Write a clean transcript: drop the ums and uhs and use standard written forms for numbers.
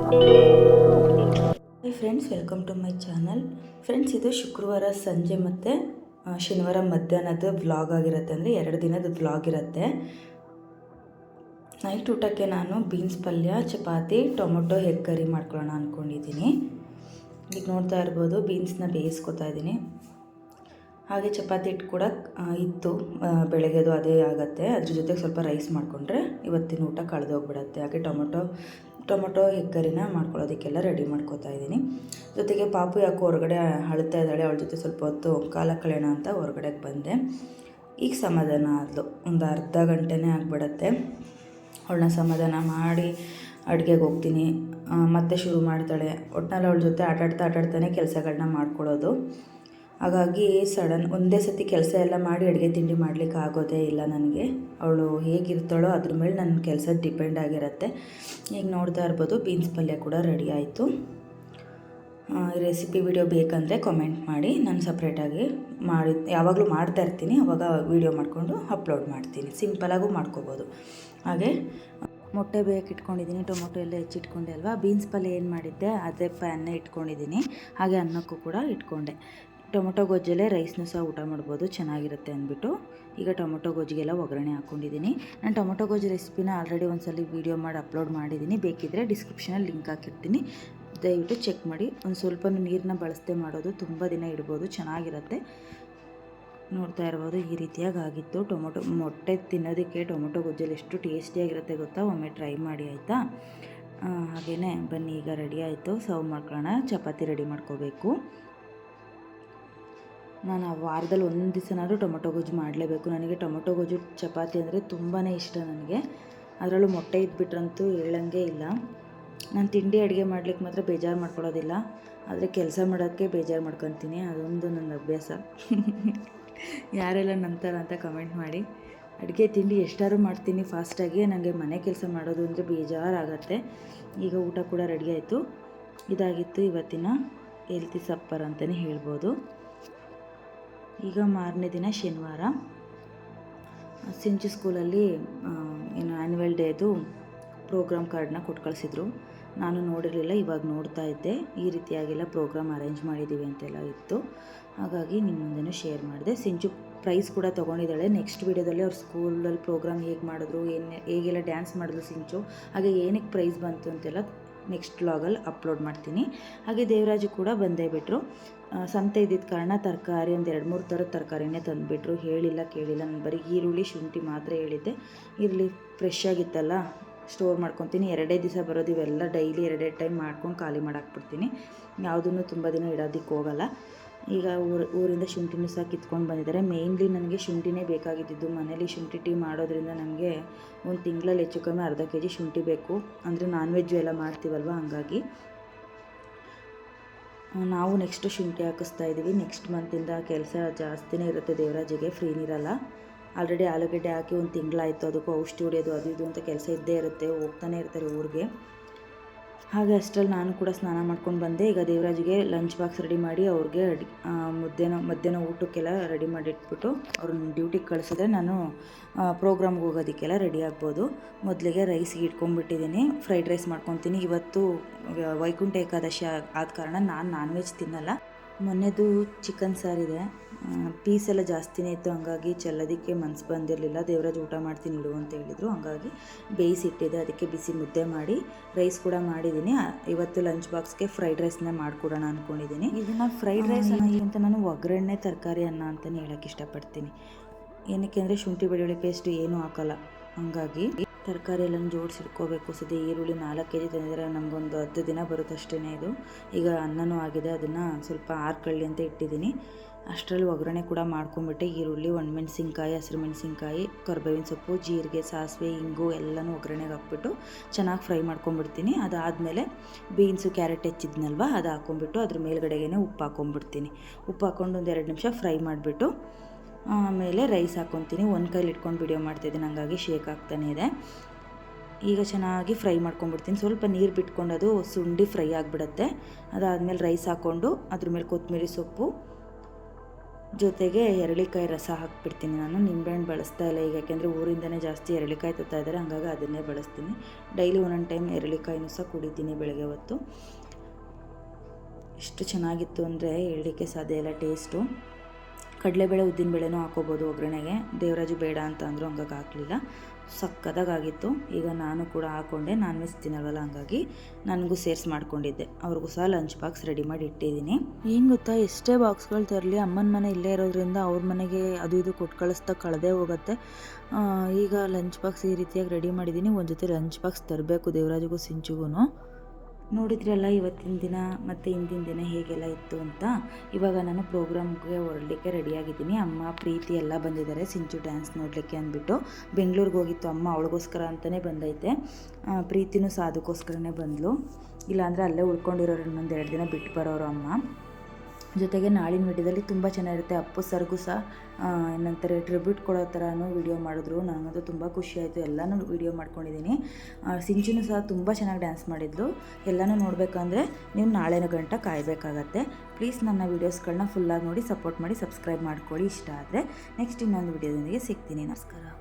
Hi friends, welcome to my channel. Friends, ಇದು ಶುಕ್ರವಾರ ಸಂಜೆ ಮತ್ತು ಶನಿವಾರ ಮಧ್ಯಾಹ್ನದ ವ್ಲಾಗ್ ಆಗಿರುತ್ತೆ. ಅಂದರೆ 2 ದಿನದ ವ್ಲಾಗ್ ಇರುತ್ತೆ. ನೈಟ್ ಊಟಕ್ಕೆ ನಾನು ಬೀನ್ಸ್ ಪಲ್ಯ, ಚಪಾತಿ, ಟೊಮೊಟೊ ಎಗ್ ಕರಿ ಮಾಡ್ಕೊಳ್ಳೋಣ ಅಂದ್ಕೊಂಡಿದ್ದೀನಿ. ಈಗ ನೋಡ್ತಾ ಇರ್ಬೋದು, ಬೀನ್ಸ್ನ ಬೇಯಿಸ್ಕೊತಾ ಇದ್ದೀನಿ. ಹಾಗೆ ಚಪಾತಿ ಹಿಟ್ಟು ಕೂಡ ಇತ್ತು, ಬೆಳಗ್ಗೆದು ಅದೇ ಆಗುತ್ತೆ. ಅದ್ರ ಜೊತೆಗೆ ಸ್ವಲ್ಪ ರೈಸ್ ಮಾಡಿಕೊಂಡ್ರೆ ಇವತ್ತಿನ ಊಟ ಕಳೆದೋಗ್ಬಿಡುತ್ತೆ. ಹಾಗೆ ಟೊಮೊಟೊ ಎಗ್ ಕರಿನ ಮಾಡ್ಕೊಳ್ಳೋದಕ್ಕೆಲ್ಲ ರೆಡಿ ಮಾಡ್ಕೋತಾ ಇದ್ದೀನಿ. ಜೊತೆಗೆ ಪಾಪು ಯಾಕೋ ಹೊರಗಡೆ ಅಳ್ತಾ ಇದ್ದಾಳೆ. ಅವಳ ಜೊತೆ ಸ್ವಲ್ಪ ಹೊತ್ತು ಕಾಲ ಕಳೆಯೋಣ ಅಂತ ಹೊರಗಡೆಗೆ ಬಂದೆ. ಈಗ ಸಮಾಧಾನ ಆದಳು. ಒಂದು ಅರ್ಧ ಗಂಟೆನೇ ಆಗಿಬಿಡತ್ತೆ. ಅವಳನ್ನ ಸಮಾಧಾನ ಮಾಡಿ ಅಡುಗೆಗೆ ಹೋಗ್ತೀನಿ. ಮತ್ತೆ ಶುರು ಮಾಡ್ತಾಳೆ. ಒಟ್ಟಿನಲ್ಲಿ ಅವಳ ಜೊತೆ ಆಟಾಡ್ತಾನೆ ಕೆಲಸಗಳನ್ನ ಮಾಡ್ಕೊಳ್ಳೋದು. ಹಾಗಾಗಿ ಒಂದೇ ಸತಿ ಕೆಲಸ ಎಲ್ಲ ಮಾಡಿ ಅಡುಗೆ ತಿಂಡಿ ಮಾಡಲಿಕ್ಕೆ ಆಗೋದೇ ಇಲ್ಲ ನನಗೆ. ಅವಳು ಹೇಗಿರ್ತಾಳೋ ಅದ್ರ ಮೇಲೆ ನನ್ನ ಕೆಲಸ ಡಿಪೆಂಡ್ ಆಗಿರುತ್ತೆ. ಈಗ ನೋಡ್ತಾ ಇರ್ಬೋದು, ಬೀನ್ಸ್ ಪಲ್ಯ ಕೂಡ ರೆಡಿ ಆಯಿತು. ರೆಸಿಪಿ ವಿಡಿಯೋ ಬೇಕಂದರೆ ಕಾಮೆಂಟ್ ಮಾಡಿ. ನಾನು ಸಪ್ರೇಟಾಗಿ ಯಾವಾಗಲೂ ಮಾಡ್ತಾ ಇರ್ತೀನಿ. ಆವಾಗ ವೀಡಿಯೋ ಮಾಡಿಕೊಂಡು ಅಪ್ಲೋಡ್ ಮಾಡ್ತೀನಿ. ಸಿಂಪಲಾಗೂ ಮಾಡ್ಕೋಬೋದು. ಹಾಗೆ ಮೊಟ್ಟೆ ಬೇಯಕ್ಕೆ ಇಟ್ಕೊಂಡಿದ್ದೀನಿ. ಟೊಮೊಟೊ ಎಲ್ಲ ಹೆಚ್ಚಿಟ್ಕೊಂಡೆ ಅಲ್ವಾ. ಬೀನ್ಸ್ ಪಲ್ಯ ಏನು ಮಾಡಿದ್ದೆ ಅದೇ ಪ್ಯಾನ್ನೇ ಇಟ್ಕೊಂಡಿದ್ದೀನಿ. ಹಾಗೆ ಅನ್ನಕ್ಕೂ ಕೂಡ ಇಟ್ಕೊಂಡೆ. ಟೊಮೊಟೊ ಗೊಜ್ಜಲ್ಲೇ ರೈಸ್ನೂ ಸಹ ಊಟ ಮಾಡ್ಬೋದು, ಚೆನ್ನಾಗಿರುತ್ತೆ ಅಂದ್ಬಿಟ್ಟು ಈಗ ಟೊಮೊಟೊ ಗೊಜ್ಜಿಗೆಲ್ಲ ಒಗ್ಗರಣೆ ಹಾಕ್ಕೊಂಡಿದ್ದೀನಿ. ನಾನು ಟೊಮೊಟೊ ಗೊಜ್ಜು ರೆಸಿಪಿನ ಆಲ್ರೆಡಿ ಒಂದ್ಸಲ ವೀಡಿಯೋ ಮಾಡಿ ಅಪ್ಲೋಡ್ ಮಾಡಿದ್ದೀನಿ. ಬೇಕಿದ್ದರೆ ಡಿಸ್ಕ್ರಿಪ್ಷನಲ್ಲಿ ಲಿಂಕ್ ಹಾಕಿರ್ತೀನಿ, ದಯವಿಟ್ಟು ಚೆಕ್ ಮಾಡಿ. ಒಂದು ಸ್ವಲ್ಪ ನೀರನ್ನ ಬಳಸದೆ ಮಾಡೋದು, ತುಂಬ ದಿನ ಇಡ್ಬೋದು, ಚೆನ್ನಾಗಿರುತ್ತೆ. ನೋಡ್ತಾ ಇರ್ಬೋದು, ಈ ರೀತಿಯಾಗಿ ಆಗಿತ್ತು. ಮೊಟ್ಟೆ ತಿನ್ನೋದಕ್ಕೆ ಟೊಮೊಟೊ ಗೊಜ್ಜಲ್ಲಿ ಎಷ್ಟು ಟೇಸ್ಟಿಯಾಗಿರುತ್ತೆ ಗೊತ್ತಾ. ಒಮ್ಮೆ ಟ್ರೈ ಮಾಡಿ ಆಯಿತಾ. ಹಾಗೆಯೇ ಬನ್ನಿ, ಈಗ ರೆಡಿ ಆಯಿತು. ಸರ್ವ್ ಮಾಡ್ಕೊಳ್ಳೋಣ. ಚಪಾತಿ ರೆಡಿ ಮಾಡ್ಕೋಬೇಕು. ನಾನು ವಾರದಲ್ಲಿ ಒಂದು ದಿವಸನಾದರೂ ಟೊಮೊಟೊ ಗೊಜ್ಜು ಮಾಡಲೇಬೇಕು. ನನಗೆ ಟೊಮೊಟೊ ಗೊಜ್ಜು ಚಪಾತಿ ಅಂದರೆ ತುಂಬಾ ಇಷ್ಟ ನನಗೆ. ಅದರಲ್ಲೂ ಮೊಟ್ಟೆ ಇದ್ಬಿಟ್ರಂತೂ ಹೇಳಂಗೆ ಇಲ್ಲ. ನಾನು ತಿಂಡಿ ಅಡುಗೆ ಮಾಡ್ಲಿಕ್ಕೆ ಮಾತ್ರ ಬೇಜಾರು ಮಾಡ್ಕೊಳ್ಳೋದಿಲ್ಲ, ಆದರೆ ಕೆಲಸ ಮಾಡೋಕ್ಕೆ ಬೇಜಾರು ಮಾಡ್ಕೊತೀನಿ. ಅದೊಂದು ನನ್ನ ಅಭ್ಯಾಸ. ಯಾರೆಲ್ಲ ನಂತರ ಅಂತ ಕಮೆಂಟ್ ಮಾಡಿ. ಅಡುಗೆ ತಿಂಡಿ ಎಷ್ಟಾದ್ರೂ ಮಾಡ್ತೀನಿ ಫಾಸ್ಟಾಗಿ. ನನಗೆ ಮನೆ ಕೆಲಸ ಮಾಡೋದು ಅಂದರೆ ಬೇಜಾರಾಗತ್ತೆ. ಈಗ ಊಟ ಕೂಡ ರೆಡಿ ಆಯಿತು. ಇದಾಗಿತ್ತು ಇವತ್ತಿನ ಹೆಲ್ತಿ ಸಪ್ಪರ್ ಅಂತಲೇ ಹೇಳ್ಬೋದು. ಈಗ ಮಾರನೇ ದಿನ ಶನಿವಾರ. ಸಿಂಚು ಸ್ಕೂಲಲ್ಲಿ ಏನು ಆ್ಯನ್ಯುವಲ್ ಡೇದು ಪ್ರೋಗ್ರಾಮ್ ಕಾರ್ಡನ್ನ ಕೊಟ್ಟು ಕಳಿಸಿದ್ರು. ನಾನು ನೋಡಿರಲಿಲ್ಲ, ಇವಾಗ ನೋಡ್ತಾ ಇದ್ದೆ. ಈ ರೀತಿಯಾಗೆಲ್ಲ ಪ್ರೋಗ್ರಾಮ್ ಅರೇಂಜ್ ಮಾಡಿದ್ದೀವಿ ಅಂತೆಲ್ಲ ಇತ್ತು. ಹಾಗಾಗಿ ನಿಮ್ಮ ಮುಂದೆನೂ ಶೇರ್ ಮಾಡಿದೆ. ಸಿಂಚು ಪ್ರೈಸ್ ಕೂಡ ತೊಗೊಂಡಿದ್ದಾಳೆ. ನೆಕ್ಸ್ಟ್ ವೀಡಿಯೋದಲ್ಲಿ ಅವ್ರ ಸ್ಕೂಲಲ್ಲಿ ಪ್ರೋಗ್ರಾಮ್ ಹೇಗೆ ಮಾಡಿದ್ರು, ಹೇಗೆಲ್ಲ ಡ್ಯಾನ್ಸ್ ಮಾಡಿದ್ರು ಸಿಂಚು, ಹಾಗೆ ಏನಕ್ಕೆ ಪ್ರೈಸ್ ಬಂತು ಅಂತೆಲ್ಲ ನೆಕ್ಸ್ಟ್ ವ್ಲಾಗಲ್ಲಿ ಅಪ್ಲೋಡ್ ಮಾಡ್ತೀನಿ. ಹಾಗೆ ದೇವರಾಜು ಕೂಡ ಬಂದೇ ಬಿಟ್ಟರು. ಸಂತೆ ಇದ್ದಿದ್ದ ಕಾರಣ ತರಕಾರಿ ಒಂದು 2-3 ಥರದ ತರಕಾರಿನೇ ತಂದುಬಿಟ್ರು. ಹೇಳಿಲ್ಲ ಕೇಳಿಲ್ಲ, ನಾನು ಬರೀ ಈರುಳ್ಳಿ ಶುಂಠಿ ಮಾತ್ರ ಹೇಳಿದ್ದೆ. ಈರುಳ್ಳಿ ಫ್ರೆಶ್ ಆಗಿತ್ತಲ್ಲ, ಸ್ಟೋರ್ ಮಾಡ್ಕೊತೀನಿ. 2 ದಿವಸ ಬರೋದು ಇವೆಲ್ಲ. ಡೈಲಿ 2 ಟೈಮ್ ಮಾಡ್ಕೊಂಡು ಖಾಲಿ ಮಾಡಾಕ್ಬಿಡ್ತೀನಿ. ಯಾವುದನ್ನು ತುಂಬ ದಿನ ಇಡೋದಕ್ಕೆ ಹೋಗಲ್ಲ. ಈಗ ಊರಿಂದ ಶುಂಠಿನೂ ಸಹ ಕಿತ್ಕೊಂಡು ಬಂದಿದ್ದಾರೆ. ಮೇಯ್ನ್ಲಿ ನನಗೆ ಶುಂಠಿನೇ ಬೇಕಾಗಿದ್ದು. ಮನೇಲಿ ಶುಂಠಿ ಟೀ ಮಾಡೋದ್ರಿಂದ ನನಗೆ ಒಂದು ತಿಂಗಳಲ್ಲಿ ಹೆಚ್ಚು ಕಮ್ಮಿ ಅರ್ಧ kg ಶುಂಠಿ ಬೇಕು. ಅಂದರೆ ನಾನ್ ವೆಜ್ಜು ಎಲ್ಲ ಮಾಡ್ತೀವಲ್ವ, ಹಂಗಾಗಿ ನಾವು ನೆಕ್ಸ್ಟ್ ಶುಂಠಿ ಹಾಕಿಸ್ತಾ ಇದ್ದೀವಿ. ನೆಕ್ಸ್ಟ್ ಮಂತಿಂದ ಕೆಲಸ ಜಾಸ್ತಿನೇ ಇರುತ್ತೆ. ದೇವರಾಜಿಗೆ ಫ್ರೀನಿರಲ್ಲ. ಆಲ್ರೆಡಿ ಆಲೂಗಡ್ಡೆ ಹಾಕಿ ಒಂದು ತಿಂಗಳಾಯಿತು. ಅದಕ್ಕೂ ಔಷಧಿ ಹೊಡೆಯೋದು ಅದು ಇದು ಅಂತ ಕೆಲಸ ಇದ್ದೇ ಇರುತ್ತೆ. ಹೋಗ್ತಾನೆ ಇರ್ತಾರೆ ಊರಿಗೆ. ಹಾಗೆ ಅಷ್ಟರಲ್ಲಿ ನಾನು ಕೂಡ ಸ್ನಾನ ಮಾಡ್ಕೊಂಡು ಬಂದೆ. ಈಗ ದೇವರಾಜಿಗೆ ಲಂಚ್ ಬಾಕ್ಸ್ ರೆಡಿ ಮಾಡಿ ಅವ್ರಿಗೆ ಮಧ್ಯಾಹ್ನ ಊಟಕ್ಕೆಲ್ಲ ರೆಡಿ ಮಾಡಿಟ್ಬಿಟ್ಟು ಅವ್ರನ್ನ ಡ್ಯೂಟಿಗೆ ಕಳಿಸಿದ್ರೆ ನಾನು ಪ್ರೋಗ್ರಾಮ್ಗೆ ಹೋಗೋದಕ್ಕೆಲ್ಲ ರೆಡಿ ಆಗ್ಬೋದು. ಮೊದಲಿಗೆ ರೈಸ್ಗೆ ಇಟ್ಕೊಂಡ್ಬಿಟ್ಟಿದ್ದೀನಿ. ಫ್ರೈಡ್ ರೈಸ್ ಮಾಡ್ಕೊತೀನಿ. ಇವತ್ತು ವೈಕುಂಠ ಏಕಾದಶಿ ಆದ ಕಾರಣ ನಾನು ನಾನ್ ವೆಜ್ ತಿನ್ನಲ್ಲ. ಮೊನ್ನೆದು ಚಿಕನ್ ಸಾರಿದೆ, ಪೀಸೆಲ್ಲ ಜಾಸ್ತಿನೇ ಇತ್ತು. ಹಂಗಾಗಿ ಚೆಲ್ಲೋದಕ್ಕೆ ಮನಸ್ಸು ಬಂದಿರಲಿಲ್ಲ. ದೇವರಾಜ್ ಊಟ ಮಾಡ್ತೀನಿ ಇಡು ಅಂತ ಹೇಳಿದರು. ಹಂಗಾಗಿ ಬೇಯಿಸಿಟ್ಟಿದ್ದೆ. ಅದಕ್ಕೆ ಬಿಸಿ ಮುದ್ದೆ ಮಾಡಿ ರೈಸ್ ಕೂಡ ಮಾಡಿದ್ದೀನಿ. ಇವತ್ತು ಲಂಚ್ ಬಾಕ್ಸ್ಗೆ ಫ್ರೈಡ್ ರೈಸ್ನ ಮಾಡಿಕೊಡೋಣ ಅಂದ್ಕೊಂಡಿದ್ದೀನಿ. ಇದನ್ನು ಫ್ರೈಡ್ ರೈಸ್ ಅಂತ ನಾನು ಒಗ್ಗರಣೆ ತರಕಾರಿ ಅನ್ನ ಅಂತಲೇ ಹೇಳೋಕ್ಕೆ ಇಷ್ಟಪಡ್ತೀನಿ. ಏನಕ್ಕೆ ಅಂದರೆ ಶುಂಠಿ ಬೆಳ್ಳುಳ್ಳಿ ಪೇಸ್ಟು ಏನೂ ಹಾಕೋಲ್ಲ. ಹಂಗಾಗಿ ತರಕಾರಿ ಎಲ್ಲ ಜೋಡಿಸಿಟ್ಕೋಬೇಕು. ಸದ್ಯ ಈರುಳ್ಳಿ 4 kg ತಂದಿದ್ದಾರೆ. ನಮಗೊಂದು 10 ದಿನ ಬರುತ್ತಷ್ಟೇ ಇದು. ಈಗ ಅನ್ನನೂ ಆಗಿದೆ. ಅದನ್ನು ಸ್ವಲ್ಪ ಆರ್ಕೊಳ್ಳಿ ಅಂತ ಇಟ್ಟಿದ್ದೀನಿ. ಅಷ್ಟರಲ್ಲಿ ಒಗ್ಗರಣೆ ಕೂಡ ಮಾಡ್ಕೊಂಬಿಟ್ಟೆ. ಈರುಳ್ಳಿ, ಒಣಮೆಣಸಿನ್ಕಾಯಿ, ಹಸಿರು ಮೆಣಸಿನ್ಕಾಯಿ, ಕರಿಬೇವಿನ ಸೊಪ್ಪು, ಜೀರಿಗೆ, ಸಾಸಿವೆ, ಇಂಗು ಎಲ್ಲನೂ ಒಗ್ಗರಣೆಗೆ ಹಾಕ್ಬಿಟ್ಟು ಚೆನ್ನಾಗಿ ಫ್ರೈ ಮಾಡ್ಕೊಂಬಿಡ್ತೀನಿ. ಅದಾದಮೇಲೆ ಬೀನ್ಸು, ಕ್ಯಾರೆಟ್ ಹೆಚ್ಚಿದ್ನಲ್ವ ಅದು ಹಾಕ್ಕೊಂಬಿಟ್ಟು ಅದ್ರ ಮೇಲ್ಗಡೆಗೇ ಉಪ್ಪು ಹಾಕ್ಕೊಂಬಿಡ್ತೀನಿ. ಉಪ್ಪು ಹಾಕ್ಕೊಂಡು ಒಂದು 2 ನಿಮಿಷ ಫ್ರೈ ಮಾಡಿಬಿಟ್ಟು ಆಮೇಲೆ ರೈಸ್ ಹಾಕ್ಕೊತೀನಿ. ಒಂದು ಕೈಲಿ ಇಟ್ಕೊಂಡು ವಿಡಿಯೋ ಮಾಡ್ತಾಯಿದ್ದೀನಿ, ಹಂಗಾಗಿ ಶೇಕ್ ಆಗ್ತಾನೆ ಇದೆ. ಈಗ ಚೆನ್ನಾಗಿ ಫ್ರೈ ಮಾಡ್ಕೊಂಬಿಡ್ತೀನಿ. ಸ್ವಲ್ಪ ನೀರು ಬಿಟ್ಕೊಂಡು ಅದು ಸುಂಡಿ ಫ್ರೈ ಆಗಿಬಿಡುತ್ತೆ. ಅದಾದಮೇಲೆ ರೈಸ್ ಹಾಕ್ಕೊಂಡು ಅದ್ರ ಮೇಲೆ ಕೊತ್ತಂಬರಿ ಸೊಪ್ಪು, ಜೊತೆಗೆ ಎರಳಿಕಾಯಿ ರಸ ಹಾಕ್ಬಿಡ್ತೀನಿ. ನಾನು ನಿಂಬೆಹಣ್ಣು ಬಳಸ್ತಾ ಇಲ್ಲ ಈಗ, ಯಾಕೆಂದರೆ ಊರಿಂದನೇ ಜಾಸ್ತಿ ಎರಳಿಕಾಯಿ ತರ್ತಾ ಇದ್ದಾರೆ, ಹಾಗಾಗಿ ಅದನ್ನೇ ಬಳಸ್ತೀನಿ. ಡೈಲಿ ಒಂದೊಂದು ಟೈಮ್ ಎರಳಿಕಾಯಿನೂ ಸಹ ಕುಡಿತೀನಿ ಬೆಳಗ್ಗೆ ಹೊತ್ತು. ಎಷ್ಟು ಚೆನ್ನಾಗಿತ್ತು ಅಂದರೆ ಹೇಳಲಿಕ್ಕೆ ಸಾಧ್ಯ ಇಲ್ಲ ಟೇಸ್ಟು. ಕಡಲೆಬೇಳೆ ಉದ್ದಿನಬೇಳೆನೂ ಹಾಕೋಬೋದು ಒಗ್ಗರಣೆಗೆ, ದೇವರಾಜು ಬೇಡ ಅಂತ ಅಂದರು, ಹಂಗಾಗಿ ಹಾಕಲಿಲ್ಲ. ಸಕ್ಕತ್ತಾಗಿತ್ತು. ಈಗ ನಾನು ಕೂಡ ಹಾಕ್ಕೊಂಡೆ, ನಾನ್ ವೆಜ್ ತಿನ್ನಲ್ವಲ್ಲ, ಹಂಗಾಗಿ ನನಗೂ ಸೇರಿಸಿ ಮಾಡ್ಕೊಂಡಿದ್ದೆ. ಅವ್ರಿಗೂ ಸಹ ಲಂಚ್ ಬಾಕ್ಸ್ ರೆಡಿ ಮಾಡಿ ಇಟ್ಟಿದ್ದೀನಿ. ಏನು ಗೊತ್ತಾ, ಎಷ್ಟೇ ಬಾಕ್ಸ್ಗಳು ತರಲಿ ಅಮ್ಮನ ಮನೆ ಇಲ್ಲೇ ಇರೋದ್ರಿಂದ ಅವ್ರ ಮನೆಗೆ ಅದು ಇದು ಕೊಟ್ಟು ಕಳಿಸ್ತಾ ಕಳೆದೇ ಹೋಗುತ್ತೆ. ಈಗ ಲಂಚ್ ಬಾಕ್ಸ್ ಈ ರೀತಿಯಾಗಿ ರೆಡಿ ಮಾಡಿದ್ದೀನಿ. ಒಂದು ಜೊತೆ ಲಂಚ್ ಬಾಕ್ಸ್ ತರಬೇಕು ದೇವರಾಜಿಗೂ ಸಿಂಚುಗೂ. ನೋಡಿದ್ರಲ್ಲ ಇವತ್ತಿನ ದಿನ ಮತ್ತು ಹಿಂದಿನ ದಿನ ಹೇಗೆಲ್ಲ ಇತ್ತು ಅಂತ. ಇವಾಗ ನಾನು ಪ್ರೋಗ್ರಾಮ್ಗೆ ಹೊರಡಲಿಕ್ಕೆ ರೆಡಿಯಾಗಿದ್ದೀನಿ. ಅಮ್ಮ ಪ್ರೀತಿ ಎಲ್ಲ ಬಂದಿದ್ದಾರೆ ಸಿಂಚು ಡ್ಯಾನ್ಸ್ ನೋಡಲಿಕ್ಕೆ ಅಂದ್ಬಿಟ್ಟು. ಬೆಂಗಳೂರಿಗೆ ಹೋಗಿತ್ತು ಅಮ್ಮ, ಅವಳಿಗೋಸ್ಕರ ಅಂತಲೇ ಬಂದೈತೆ. ಪ್ರೀತಿನೂ ಸಹ ಅದಕ್ಕೋಸ್ಕರನೇ ಬಂದಳು, ಇಲ್ಲಾಂದರೆ ಅಲ್ಲೇ ಉಳ್ಕೊಂಡಿರೋರು ಇನ್ನೊಂದು 2 ದಿನ ಬಿಟ್ಟು ಬರೋರು ಅಮ್ಮ. ಜೊತೆಗೆ ನಾಳಿನ ವಿಡಿಯೋದಲ್ಲಿ ತುಂಬ ಚೆನ್ನಾಗಿರುತ್ತೆ. ಅಪ್ಪು ಸರ್ಗೂ ಸಹ ಏನಂತಾರೆ ಟ್ರಿಬ್ಯೂಟ್ ಕೊಡೋ ಥರನೂ ವಿಡಿಯೋ ಮಾಡಿದ್ರು. ನನಗಂತೂ ತುಂಬ ಖುಷಿ ಆಯಿತು. ಎಲ್ಲನೂ ವಿಡಿಯೋ ಮಾಡ್ಕೊಂಡಿದ್ದೀನಿ. ಸಿಂಚುನೂ ಸಹ ತುಂಬ ಚೆನ್ನಾಗಿ ಡ್ಯಾನ್ಸ್ ಮಾಡಿದ್ಲು. ಎಲ್ಲನೂ ನೋಡಬೇಕಂದ್ರೆ ನೀವು ನಾಳೆನ ಗಂಟ ಕಾಯಬೇಕಾಗತ್ತೆ. ಪ್ಲೀಸ್ ನನ್ನ ವೀಡಿಯೋಸ್ಗಳನ್ನ ಫುಲ್ಲಾಗಿ ನೋಡಿ ಸಪೋರ್ಟ್ ಮಾಡಿ, ಸಬ್ಸ್ಕ್ರೈಬ್ ಮಾಡ್ಕೊಳ್ಳಿ ಇಷ್ಟ ಆದರೆ. ನೆಕ್ಸ್ಟ್ ಇನ್ನೊಂದು ವಿಡಿಯೋದೊಂದಿಗೆ ಸಿಗ್ತೀನಿ. ನಮಸ್ಕಾರ.